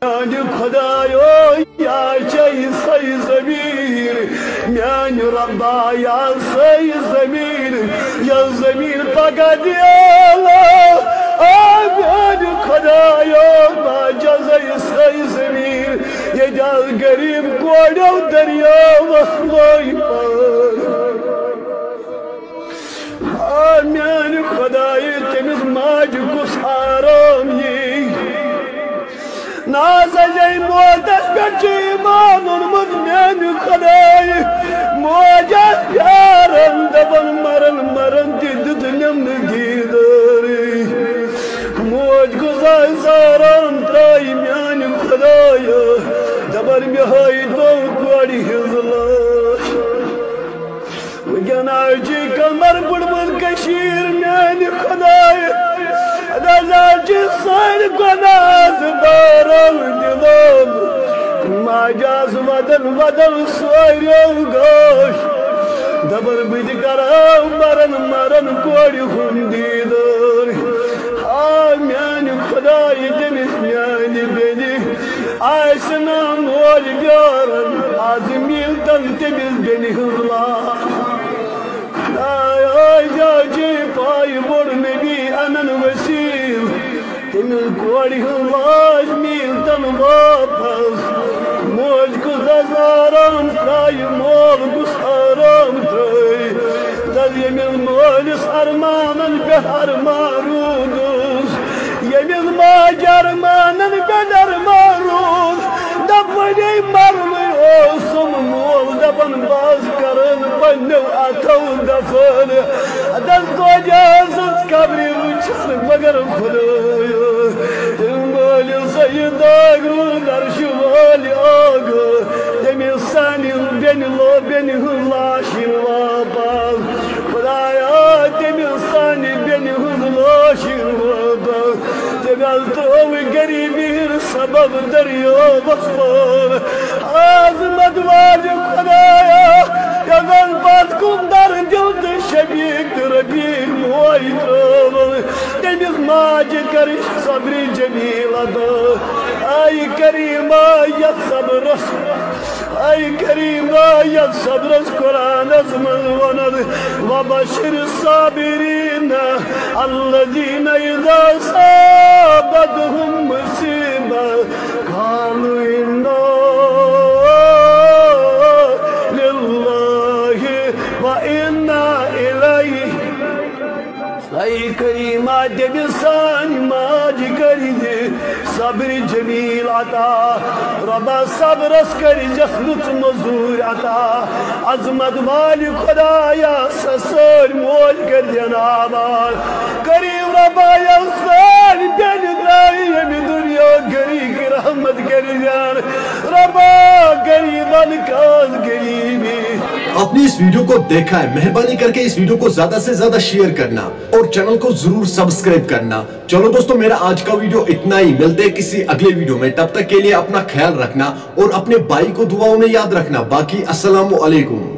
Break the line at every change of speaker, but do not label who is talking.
खुदायो या सही जमीर म्यान रब्बा या सही जमीर या जमीर पका दिया म्यान खुदायो बाजा सही जमीर ये जाल गरीब कोड़ो दरिया वसलोई पर म्यान खुदायो तमिस माज गुस आराम ये नाज़ मोदस पे ईमान मुजमिन खुदाई मोजस प्यारन दबन मरन मरन दिदनम दीदारी मोज गुजाय सारान त्राई म्यान खुदाई दबर में हाई दो कोड़ी हिजलाश वगनाजी कमर बुड़बुल कशीर म्यान खुदाई सार गुनाज बारल दिलोम माजाज वदन वदन सोयो गोश दबर बिज कराव मरन मरन कोड़ी हुंदीदर म्यान खुदाई जमिस म्यान बेनी आयसना मोल ब्यारन आज मिलतन तमिस बेनी हुला खुदाई पाई बोड़ नबी अनन वसील तमिस कोड़ी हुलाज मिलतन वापस मोज गुज आराम त्राई मोल गुस आराम त्राई दल यमिल मोलिस अरमानन पे अरमान रूदुस यमिल माज अरमानन पे अरमान रूद दबने मरने ओसम मोल दबन बाज करन पन्नु अथौ दफन दल गोजास कब्री उछल मगर खुदायो मोल सयदागु दर्श वाली आगु तमिल सानी बेन लो बेन हुलाशिन वापस खुदाया तमिल सानी बेन हुलाशिन वापस तमिल तो गरीबी सबब दरियो बसर आजमत वाज खुदाया यगन बात कुंदर दिल शबीक रबीक मोई तमिस माज कर सब्री जमील आई करीमा या सब्रस आई करीमा या सब्रस कुरान मन वनद वबशिर साबिरीन अल्लज़ीना इज़ा साबतहुम मुसीबा क़ालू इन्ना लिल्लाहि व इन्ना इलैहि आई करीमा देविसान माज करी दे सब्र जमील अता रबा सब्रस करी जसलुत मजूर अता अजमत वाली खुदाया ससर मोल कर जनाबाद करीम रबा या साल बेन दाई में दुनिया गरी की रहमत कर जान रबा गरीबन काज गरीबी।
आपने इस वीडियो को देखा है, मेहरबानी करके इस वीडियो को ज्यादा से ज्यादा शेयर करना और चैनल को जरूर सब्सक्राइब करना। चलो दोस्तों, मेरा आज का वीडियो इतना ही। मिलते हैं किसी अगले वीडियो में, तब तक के लिए अपना ख्याल रखना और अपने भाई को दुआओं में याद रखना। बाकी अस्सलामु अलैकुम।